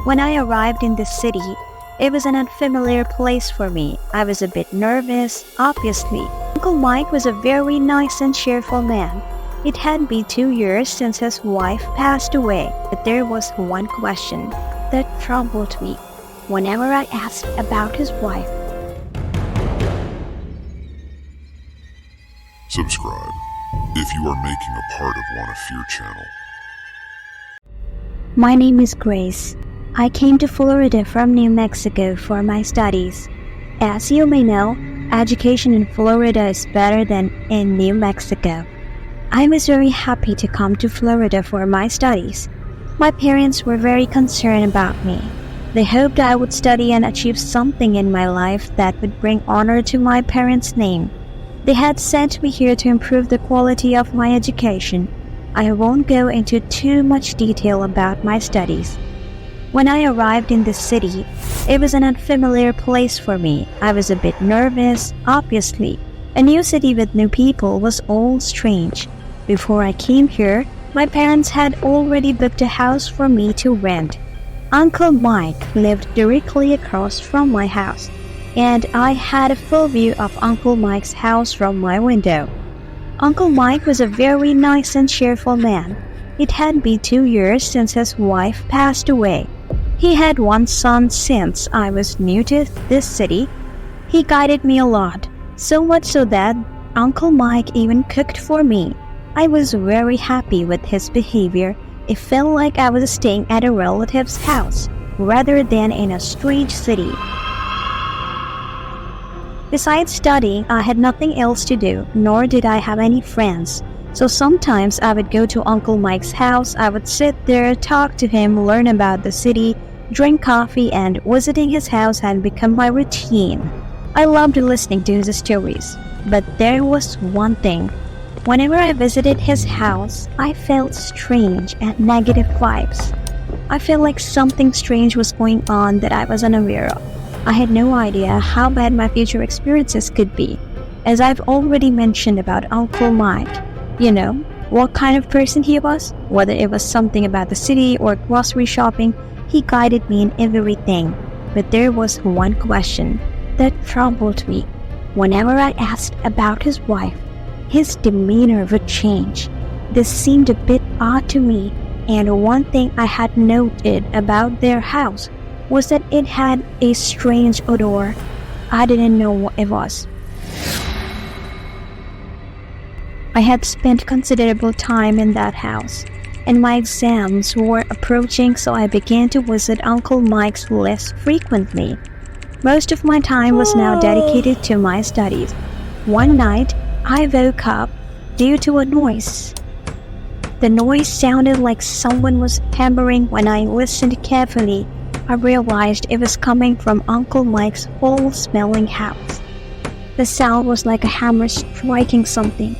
When I arrived in the city, it was an unfamiliar place for me. I was a bit nervous, obviously. Uncle Mike was a very nice and cheerful man. It had been 2 years since his wife passed away, but there was one question that troubled me whenever I asked about his wife. Subscribe if you are making a part of wannafear channel. My name is Grace. I came to Florida from New Mexico for my studies. As you may know, education in Florida is better than in New Mexico. I was very happy to come to Florida for my studies. My parents were very concerned about me. They hoped I would study and achieve something in my life that would bring honor to my parents' name. They had sent me here to improve the quality of my education. I won't go into too much detail about my studies. When I arrived in the city, it was an unfamiliar place for me. I was a bit nervous, obviously. A new city with new people was all strange. Before I came here, my parents had already booked a house for me to rent. Uncle Mike lived directly across from my house, and I had a full view of Uncle Mike's house from my window. Uncle Mike was a very nice and cheerful man. It had been 2 years since his wife passed away. He had one son since I was new to this city. He guided me a lot, so much so that Uncle Mike even cooked for me. I was very happy with his behavior. It felt like I was staying at a relative's house rather than in a strange city. Besides studying, I had nothing else to do, nor did I have any friends. So sometimes I would go to Uncle Mike's house. I would sit there, talk to him, learn about the city, drink coffee, and visiting his house had become my routine. I loved listening to his stories. But there was one thing. Whenever I visited his house, I felt strange and negative vibes. I felt like something strange was going on that I was unaware of. I had no idea how bad my future experiences could be. As I've already mentioned about Uncle Mike, you know, what kind of person he was, whether it was something about the city or grocery shopping, he guided me in everything. But there was one question that troubled me. Whenever I asked about his wife, his demeanor would change. This seemed a bit odd to me, and one thing I had noted about their house was that it had a strange odor. I didn't know what it was. I had spent considerable time in that house, and my exams were approaching, so I began to visit Uncle Mike's less frequently. Most of my time was now dedicated to my studies. One night, I woke up due to a noise. The noise sounded like someone was hammering. When I listened carefully, I realized it was coming from Uncle Mike's foul-smelling house. The sound was like a hammer striking something,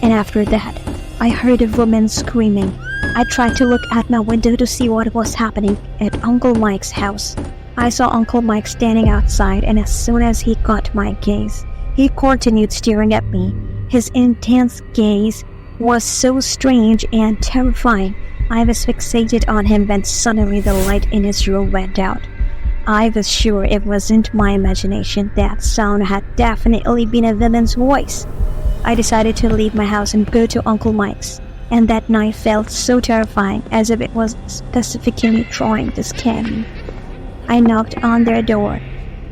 and after that, I heard a woman screaming. I tried to look at my window to see what was happening at Uncle Mike's house. I saw Uncle Mike standing outside, and as soon as he caught my gaze, he continued staring at me. His intense gaze was so strange and terrifying. I was fixated on him when suddenly the light in his room went out. I was sure it wasn't my imagination. That sound had definitely been a woman's voice. I decided to leave my house and go to Uncle Mike's, and that night felt so terrifying, as if it was specifically trying to scare me. I knocked on their door,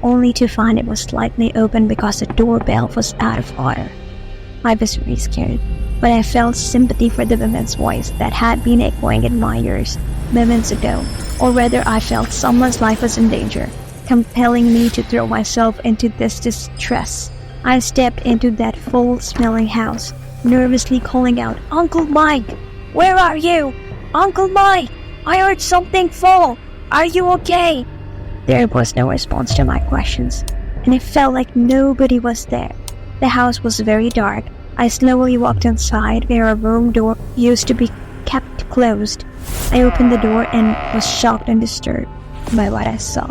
only to find it was slightly open because the doorbell was out of order. I was very scared, but I felt sympathy for the woman's voice that had been echoing in my ears moments ago, or rather I felt someone's life was in danger, compelling me to throw myself into this distress. I stepped into that foul-smelling house, nervously calling out, "Uncle Mike, where are you? Uncle Mike, I heard something fall. Are you okay?" There was no response to my questions, and it felt like nobody was there. The house was very dark. I slowly walked inside where a room door used to be kept closed. I opened the door and was shocked and disturbed by what I saw.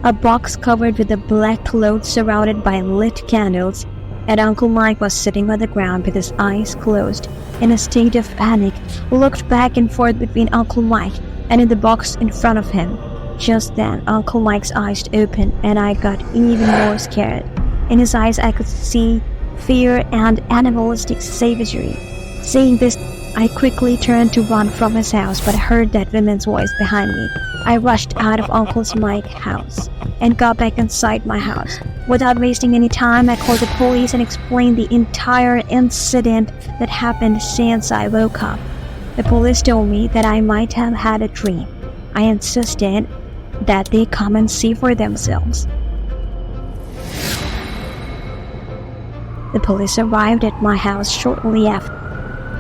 A box covered with a black cloth surrounded by lit candles, and Uncle Mike was sitting on the ground with his eyes closed. In a state of panic, looked back and forth between Uncle Mike and in the box in front of him. Just then, Uncle Mike's eyes opened and I got even more scared. In his eyes, I could see fear and animalistic savagery. Seeing this, I quickly turned to run from his house, but I heard that woman's voice behind me. I rushed out of Uncle Mike's house and got back inside my house. Without wasting any time, I called the police and explained the entire incident that happened since I woke up. The police told me that I might have had a dream. I insisted that they come and see for themselves. The police arrived at my house shortly after.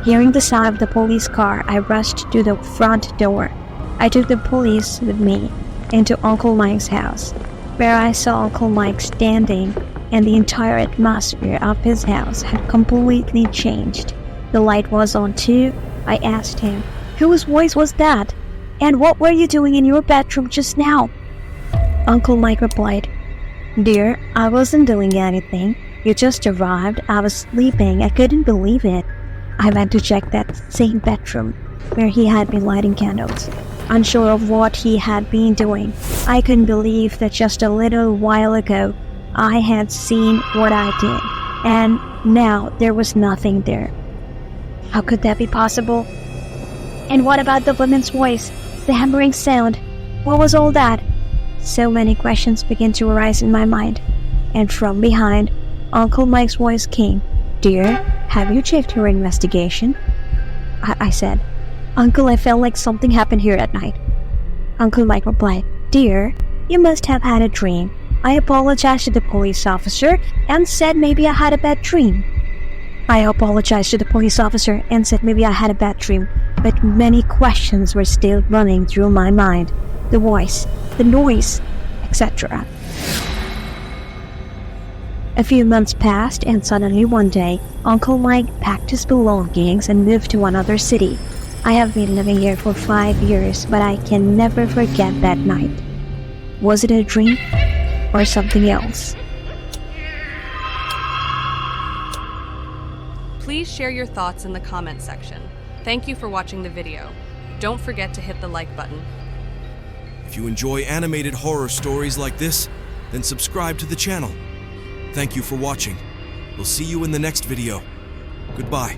Hearing the sound of the police car, I rushed to the front door. I took the police with me into Uncle Mike's house, where I saw Uncle Mike standing, and the entire atmosphere of his house had completely changed. The light was on too. I asked him, "Whose voice was that? And what were you doing in your bedroom just now?" Uncle Mike replied, "Dear, I wasn't doing anything. You just arrived. I was sleeping. I couldn't believe it. I went to check that same bedroom where he had been lighting candles. Unsure of what he had been doing, I couldn't believe that just a little while ago I had seen what I did, and now there was nothing there. How could that be possible? And what about the woman's voice? The hammering sound? What was all that?" So many questions began to arise in my mind, and from behind, Uncle Mike's voice came. "Dear, have you checked your investigation?" I said, "Uncle, I felt like something happened here at night." Uncle Mike replied, "Dear, you must have had a dream. I apologized to the police officer and said maybe I had a bad dream." I apologized to the police officer and said maybe I had a bad dream, but many questions were still running through my mind. The voice, the noise, etc. A few months passed, and suddenly one day, Uncle Mike packed his belongings and moved to another city. I have been living here for 5 years, but I can never forget that night. Was it a dream or something else? Please share your thoughts in the comment section. Thank you for watching the video. Don't forget to hit the like button. If you enjoy animated horror stories like this, then subscribe to the channel. Thank you for watching. We'll see you in the next video. Goodbye.